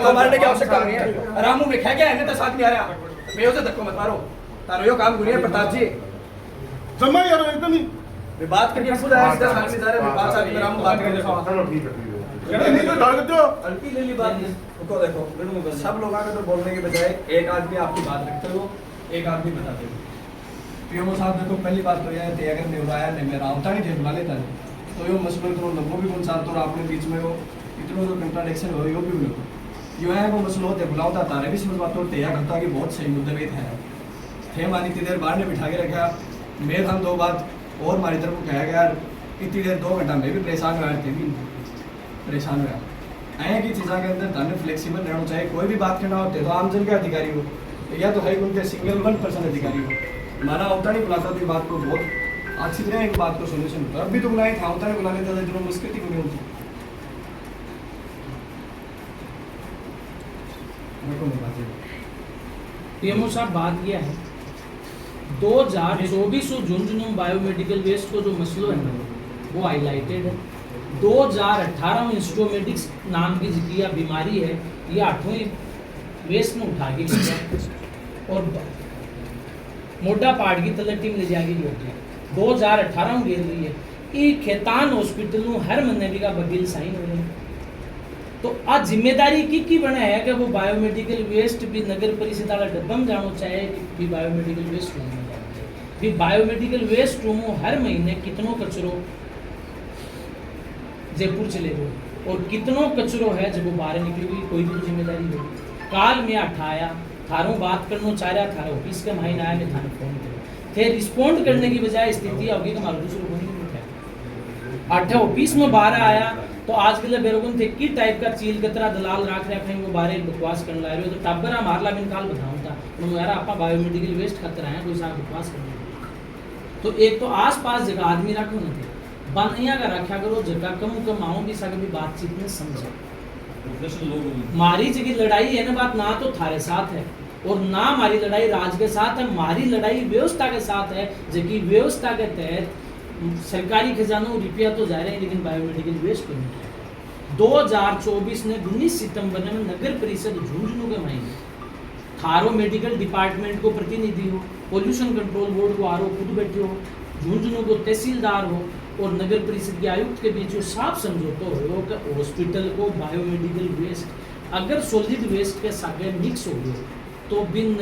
मारने की आवश्यकता नहीं है। रामू में खा गया है तो साथ में आ रहा मैं उसे धक्को मत मारो तारो यो काम गुनिया प्रताप जी जमा यार एकदम ही बात करके खुद आया सीधा सामने जा रहे बात साथ में रामू बात करके चलो ठीक है नहीं तो डाल दो हल्की ले ली बात रुको देखो सब लोग आकर तो बोलने के बजाय एक आदमी आपकी बात रखते हो एक आदमी बताते हो पीएमओ साहब देखो पहली बात तो यह है अगर नहीं उड़ाया नहीं मेरा होता नहीं थे बुला लेता तो यो मसलो तो लोगों भी कौन सा तो आपने बीच में हो इतना जो कंट्राडिक्शन हो यो भी लोग यो है वो मसलो होते बुलाओता तारे भी समझ बात होते या घंटा की बहुत सही मुद्दे में थे मानी इतनी देर बाहर ने बिठा के रखा मैं हम दो बात और हमारी तरफ कहा गया इतनी देर 2 घंटा में भी परेशान हुआ थे भी परेशान हुआ ऐ की चीज़ों के अंदर थाने फ्लेक्सिबल रहना चाहिए कोई भी बात करना होते तो आमजन के अधिकारी हो या तो है उनके सिंगल 1% अधिकारी हो हमारा होता नहीं बुलाता तो बात को बहुत अच्छी तरह एक बात को सोल्यूशन होता अभी तो बुलाए था होता नहीं बुला लेता था जो मुश्किल ही नहीं होती पीएमओ साहब बात किया है 2024 झुंझुनू बायोमेडिकल वेस्ट को जो मसलो है वो हाईलाइटेड है 2018 में इंस्ट्रोमेटिक्स नाम की जिक्रिया बीमारी है ये 8वें वेस्ट में उठा के और मोटा पार्ट की तलटी में ले जाके होती है 2018 में गिर रही है ये खेतान हॉस्पिटल में हर महीने का बगिल साइन हो रहे हैं तो आज जिम्मेदारी की बना है कि वो बायोमेडिकल वेस्ट भी नगर परिषद वाला डब्बा में जाना चाहे भी बायोमेडिकल वेस्ट रूम में जाना चाहिए भी बायोमेडिकल वेस्ट रूम हर महीने कितनों कचरो जयपुर चले गए और कितनों कचरो है जब वो बाहर निकलेगी कोई भी जिम्मेदारी हो काल में उठाया थारों बात करना चाह रहा थारा ऑफिस के माइन आया मैं थाने फोन करो थे रिस्पॉन्ड करने की बजाय स्थिति होगी कि हमारा दूसरों को नहीं उठा आठ ऑफिस में बाहर आया तो आज के लिए बेरोगन थे की टाइप का चील कतरा दलाल राख रखे वो बारे बकवास करने ला रहे हो तो टाबरा मारला बिन काल बताऊं था तो यार आपा बायोमेडिकल वेस्ट खतरा है कोई साहब बकवास करने तो एक तो आस-पास जगह आदमी रखो ना थे बनैया का रखा करो जगह कम आओ भी सके भी बातचीत में समझो मारी जगह लड़ाई है ना बात ना तो थारे साथ है और ना हमारी लड़ाई राज के साथ है हमारी लड़ाई व्यवस्था के साथ है जबकि व्यवस्था के तहत सरकारी खजानों रुपया तो जा रहे हैं लेकिन बायोमेडिकल वेस्ट को नहीं 2024 ने 19 सितंबर में नगर परिषद झुंझुनू के महीने थारो मेडिकल डिपार्टमेंट को प्रतिनिधि हो पोल्यूशन कंट्रोल बोर्ड को आरओ खुद बैठे हो झुंझुनू को तहसीलदार हो और नगर परिषद के आयुक्त के बीच जो साफ समझौता हो कि हॉस्पिटल को बायोमेडिकल वेस्ट अगर सॉलिड वेस्ट के साथ मिक्स हो गए तो बिन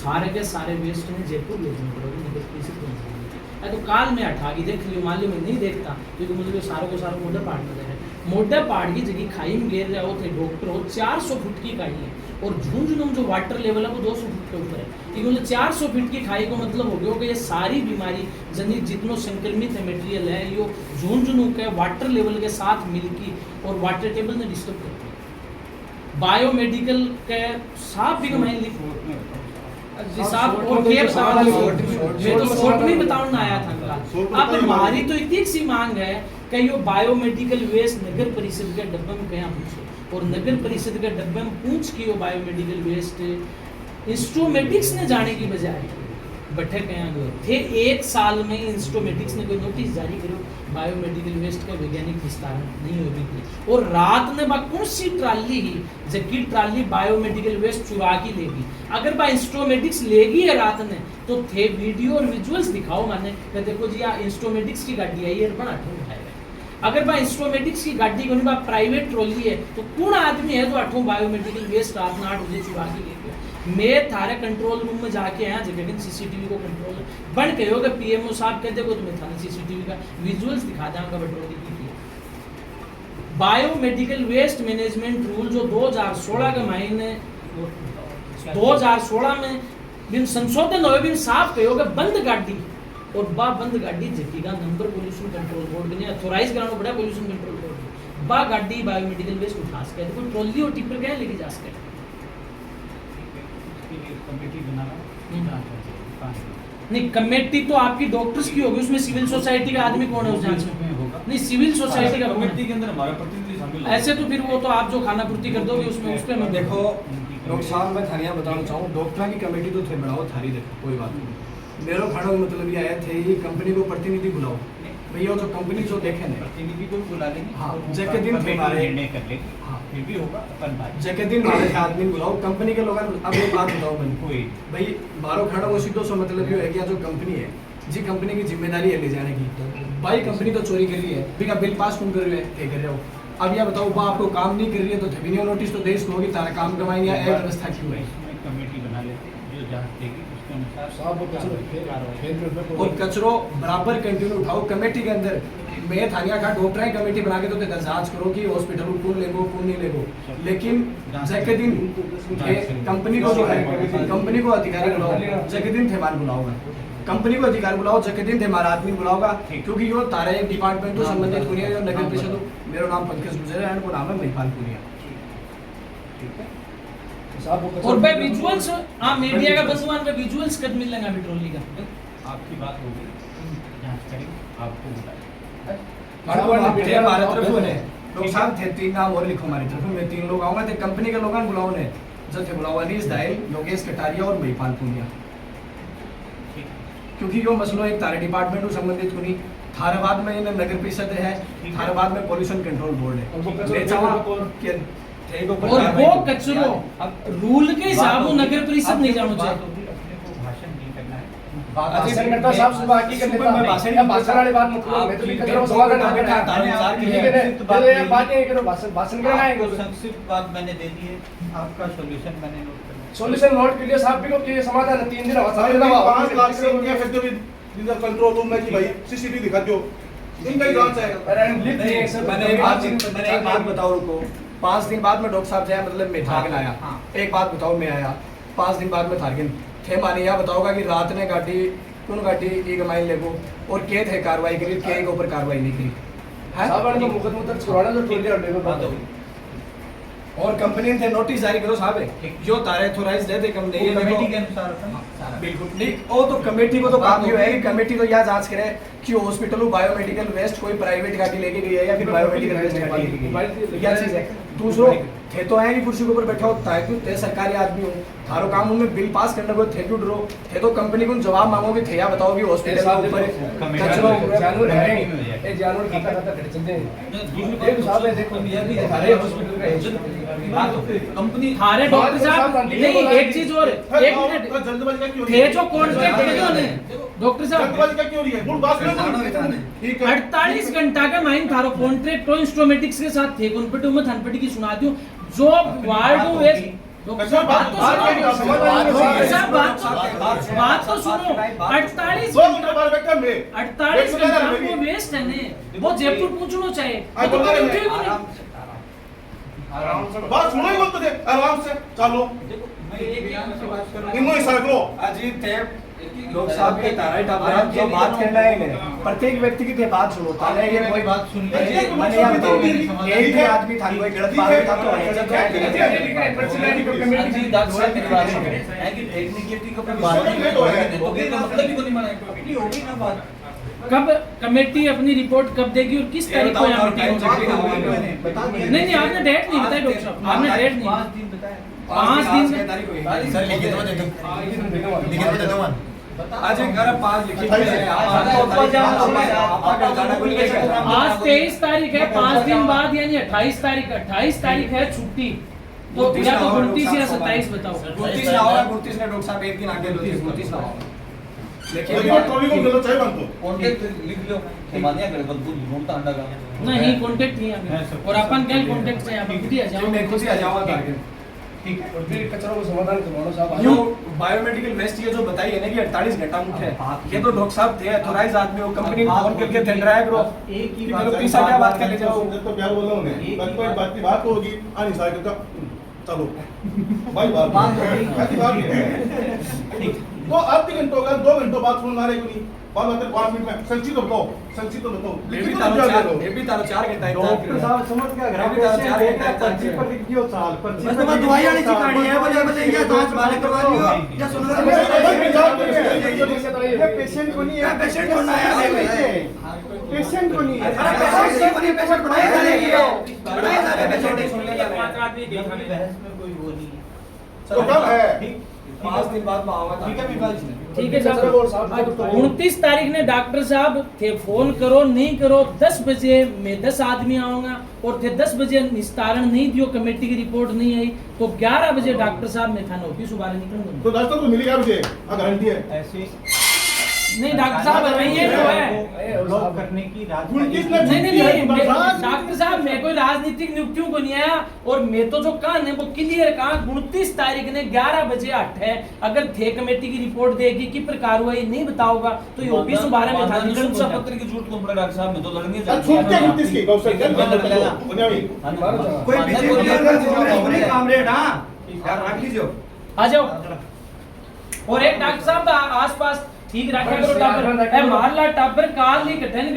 सारे के सारे वेस्ट ने जयपुर ले जाना पड़ेगा नगर परिषद को तो काल में हटा के देख लियो मान लियो मैं नहीं देखता क्योंकि मुझे तो सारों को सारा मोटा पार्ट नजर है मोटा पार्ट की जगह खाई में गिर रहा हो थे डॉक्टर हो 400 फुट की खाई है और झुंझुनू में जो वाटर लेवल है वो 200 फुट के ऊपर है मतलब 400 फीट की खाई को मतलब हो गया कि ये सारी बीमारी जनित जितनों संक्रमित है मटेरियल है यो झुंझुनू के वाटर लेवल के साथ मिलकी और वाटर टेबल ने डिस्टर्ब करती है बायोमेडिकल के साफ भी कमाई साहब और केप सवाल मैं तो शॉर्ट में बताऊं आया था अब हमारी तो एक सी मांग है कि यो बायोमेडिकल वेस्ट नगर परिषद के डब्बे में कहाँ पूछो और नगर परिषद के डब्बे में पूछ के यो बायोमेडिकल वेस्ट इंस्ट्रोमेटिक्स ने जाने की बजाय बैठे कहाँ गए थे 1 साल में इंस्ट्रोमेटिक्स ने कोई नोटिस जारी करो बायोमेडिकल वेस्ट का वैज्ञानिक विस्तारण नहीं होगी थी और रात में बा कौन सी ट्राली ही जबकि ट्राली बायोमेडिकल वेस्ट चुरा की लेगी अगर बा इंस्ट्रोमेटिक्स लेगी है रात में तो थे वीडियो और विजुअल्स दिखाओ माने कि देखो जी आ इंस्ट्रोमेटिक्स की गाड़ी आई है बड़ा ठोक उठाएगा अगर बा इंस्ट्रोमेटिक्स की गाड़ी को नहीं प्राइवेट ट्रॉली है तो कौन आदमी है जो अठों बायोमेडिकल वेस्ट रात में 8 बजे चुरा के ले गया मैं थारे कंट्रोल रूम में जाके आया जगह सीसीटीवी को कंट्रोल बन कहो कि पीएमओ साहब कहते को तो मैं थाने सीसीटीवी का विजुअल्स दिखा दूंगा पेट्रोल की बायोमेडिकल वेस्ट मैनेजमेंट रूल जो 2016 के महीने 2016 में बिन संशोधन हुए बिन साफ कहो कि बंद गाड़ी और बा बंद गाड़ी जबकि का नंबर पोल्यूशन कंट्रोल बोर्ड ने ऑथराइज कराना पड़ा पोल्यूशन कंट्रोल बोर्ड बा गाड़ी बायोमेडिकल वेस्ट उठा सके तो ट्रॉली और टिपर क्या लेके जा सके कमेटी बनाना नहीं कमेटी तो आपकी डॉक्टर्स की होगी उसमें सिविल सोसाइटी का आदमी कौन है उस जांच में नहीं सिविल सोसाइटी का कमेटी के अंदर हमारा प्रतिनिधि शामिल ऐसे तो फिर वो तो आप जो खाना पूर्ति कर दोगे उसमें उस पे मैं देखो डॉक्टर साहब मैं थानिया बताना चाहूँ डॉक्टर की कमेटी तो थे बढ़ाओ थारी देखो कोई बात नहीं मेरो खाना मतलब ये आया थे ये कंपनी को प्रतिनिधि बुलाओ भैया जो कंपनी जो देखे ना प्रतिनिधि को बुला लेंगे। हाँ, और जैके दिन कमेटी हमारे- निर्णय कर लेंगे। हाँ। फिर भी होगा अपन भाई। जैके दिन मारे आदमी बुलाओ कंपनी के लोग। अब एक बात बताओ मैंने कोई भाई बारो खाना वो सीधो सो मतलब ये है कि जो कंपनी है जी कंपनी की जिम्मेदारी है ले जाने की। भाई कंपनी तो चोरी कर रही है बिना बिल पास तुम कर रहे हो क्या कर रहे हो। अब यह बताओ बा आपको काम नहीं कर रही है तो थबिनियो नोटिस तो देश को होगी तारा काम कमाएंगे ये व्यवस्था क्यों है। इसमें कमेटी बना लेते हैं जो जांच देगी उसके अनुसार साहब वो कचरो कार्रवाई। और कचरो बराबर कंटिन्यू उठाओ कमेटी के अंदर। मैं थानिया का डॉक्टर है कमेटी बना के तो जांच करो कि हॉस्पिटल कौन लेगो कौन नहीं लेगो। लेकिन जैके दिन कंपनी को कंपनी को अधिकारी बुलाओ जैके दिन थे मान बुलाओगा कंपनी को अधिकारी बुलाओ जैके दिन थे हमारा आदमी बुलाओगा क्योंकि यो तारे एक डिपार्टमेंट तो संबंधित पुनिया जो नगर परिषद मेरा नाम पंकज गुजर है वो नाम है महिपाल पुनिया। साहब वो और भाई विजुअल्स आप मीडिया का बसवान का विजुअल्स कब मिलेगा अभी ट्रॉली का। आपकी बात होगी जांच करेंगे आपको बताएंगे। थे हमारे तरफ ने लोग साहब थे 3 नाम और लिखो हमारी तरफ में 3 लोग आऊंगा थे कंपनी के लोगों बुलाओ ने जो थे बुलाओ अनीस दाइल योगेश कटारिया और महिपाल पुनिया क्योंकि यो मसलो एक तारे डिपार्टमेंट को संबंधित कुनी थाराबाद में इन्हें नगर परिषद है थाराबाद में पोल्यूशन कंट्रोल बोर्ड और वो है कचरो ले जावा कौन? कि थे को और वो कचरो रूल के हिसाब से नगर परिषद नहीं जाना चाहिए। अपने को भाषण नहीं करना है। भाषण करता साहब सुबह आके कर लेता है भाषण वाली बात मत करो मैं तो भी कचरा समाधान कर रहा है ठीक है ना ये बात नहीं करो भाषण करना है आपको संक्षिप्त बात मैंने दे दी है आपका सॉल्यूशन मैंने नोट कर लिया। सॉल्यूशन नोट के लिए साहब भी को कि ये समाधान 3 दिन हवा साहब ना 5 लाख से क्या करते हो जिधर कंट्रोल रूम में कि भाई सीसीटीवी दिखा दो इनका ही जांच है। अरे मैंने एक बात बताओ रुको 5 दिन बाद में डॉक्टर साहब जाया मतलब मैं थारगन आया हाँ। एक बात बताओ मैं आया 5 दिन बाद में थारगन थे माने यह बताओगा कि रात ने गाड़ी कौन गाड़ी एक माइन लेगो और के थे कार्रवाई करी के के ऊपर कार्रवाई नहीं करी है साहब ने मुकदमा दर्ज करवाना जो टोली और लेबर बात होगी और कंपनी ने नोटिस जारी करो साहब जो तारे ऑथराइज दे दे कम नहीं है कमेटी देखो के अनुसार अपन सारा बिल्कुल नहीं वो तो कमेटी को तो काम ये है कि कमेटी तो यह जांच करे कि हॉस्पिटल बायोमेडिकल वेस्ट कोई प्राइवेट गाड़ी लेके गई है या फिर बायोमेडिकल वेस्ट गाड़ी लेके गई है यह चीज है। दूसरो थे तो है कि कुर्सी के ऊपर बैठा हो ताकि ते सरकारी आदमी हो थारो काम उनमें बिल पास करने को थे क्यों डरो थे तो कंपनी को जवाब मांगोगे थे या बताओ कि हॉस्पिटल के ऊपर कचरा जानवर है ये जानवर खाता खाता खड़े चलते हैं एक साहब है देखो ये भी हमारे हॉस्पिटल का कंपनी थारे डॉक्टर साहब नहीं एक चीज और एक मिनट जल्दबाजी का क्यों थे जो कॉन्ट्रैक्ट है जो ने डॉक्टर साहब जल्दबाजी का क्यों रही है बोल बात करो ठीक है 48 घंटा का माइन थारो कॉन्ट्रैक्ट तो इंस्ट्रोमेटिक्स के साथ थे कॉन्पिटो में थनपटी की सुना दूं जो वार्ड वेस्ट डॉक्टर साहब बात तो सुनो 48 2 घंटे बाद बैठा मैं 48 घंटा वो वेस्ट है ने वो जयपुर पहुंचना चाहिए वो तो कभी उठे ही नहीं। आराम से बात सुनो ही बोलते थे आराम से चलो देखो मैं एक बयान से बात कर रहा हूं। इनको ही साइड लो अजीब थे लोग साहब के तारा टापरा जो बात करना है इन्हें प्रत्येक व्यक्ति की थे बात सुनो तारे ये कोई बात सुन ली मैंने यह बताओ एक भी आदमी था कोई गलत बात था तो जी दाद से निर्वाचन है कि टेक्निकलिटी को अपन बात नहीं तो मतलब ही को नहीं माना कमेटी होगी ना बात कब कमेटी अपनी रिपोर्ट कब देगी और किस तारीख को यहाँ मीटिंग होगी। नहीं आपने डेट नहीं बताई डॉक्टर साहब आपने डेट नहीं 5 दिन बताया 5 दिन सर लिखित में दे दो लिखित में दे दो आज एक घर 5 लिखित में है आज 23 तारीख है 5 दिन बाद यानी 28 तारीख है छुट्टी तो या तो 29 या 27 बताओ 29 ना होगा 29 ने डॉक्टर साहब एक दिन आगे 29 ना होगा लेकिन लेकिन ट्रॉली को मिलो चाहिए बंद कॉन्टेक्ट लिख लो मानिया कर बंद ढूंढता अंडा का नहीं कांटेक्ट नहीं है और अपन क्या कांटेक्ट से आप खुद ही आ जाओ मैं खुद ही आ जाऊंगा टारगेट ठीक है और फिर कचरा को समाधान करवाओ साहब यो बायोमेडिकल वेस्ट ये जो बताई है ना कि 48 घंटा मुख्य है ये तो डॉक्टर साहब थे ऑथराइज आदमी हो कंपनी को फोन करके टेंडर आया करो एक ही कि बात मेरे पीछा क्या बात कर ले जाओ तो प्यार बोल रहा हूं मैं कोई बात की बात होगी आनी साइड का चलो भाई बात ऐसी बात नहीं है तो आधे घंटों का 2 घंटों बाद फोन मारे को नहीं बात आते 5 मिनट में संक्षिप्त तो बताओ ये भी तारो 4 घंटा डॉक्टर साहब समझ क्या घर अभी तो 4 घंटा पर्ची पर लिख दियो साल पर्ची बस तुम्हें दवाई वाली चिकानी है बोले बोले ये जांच वाले करवा लियो या सुनो ये पेशेंट को नहीं है पेशेंट को ना है पेशेंट को नहीं है अरे पेशेंट को नहीं पेशेंट बनाए जा रही है बनाए जा रहे पेशेंट सुन ले बहस में कोई वो नहीं है तो कब है 5 दिन बाद मैं आऊंगा। ठीक है, मेरी बात सुनिए। ठीक है साहब, 29 तारीख ने डॉक्टर साहब थे फोन करो नहीं करो 10 बजे मैं 10 आदमी आऊंगा और थे 10 बजे निस्तारण नहीं दियो कमेटी की रिपोर्ट नहीं आई तो 11 बजे डॉक्टर साहब मैं थाना ऑफिस बाहर निकलूंगा। तो डॉक्टर को मिलेगा मुझे गारंटी है ऐसे नहीं डॉक्टर साहब ये तो है ब्लॉक करने की उनतीस राजनीति ने नहीं डॉक्टर डॉक्टर साहब मैं कोई राजनीतिक नियुक्तियों को नहीं आया और मैं तो जो कान है वो क्लियर कहा 29 तारीख ने 11 बजे 8 है अगर थे कमेटी की रिपोर्ट देगी कि पर कार्रवाई नहीं बताओगा तो ये ऑफिस बारे में था निकल निकल पत्र की झूठ को डॉक्टर साहब में तो लड़ने छूटते 29 की गौसर कोई बीजेपी कामरेड हाँ यार रख लीजिए आ जाओ और एक डॉक्टर साहब आसपास ठीक रखा करो टाबर ए मारला टाबर काल नहीं कठन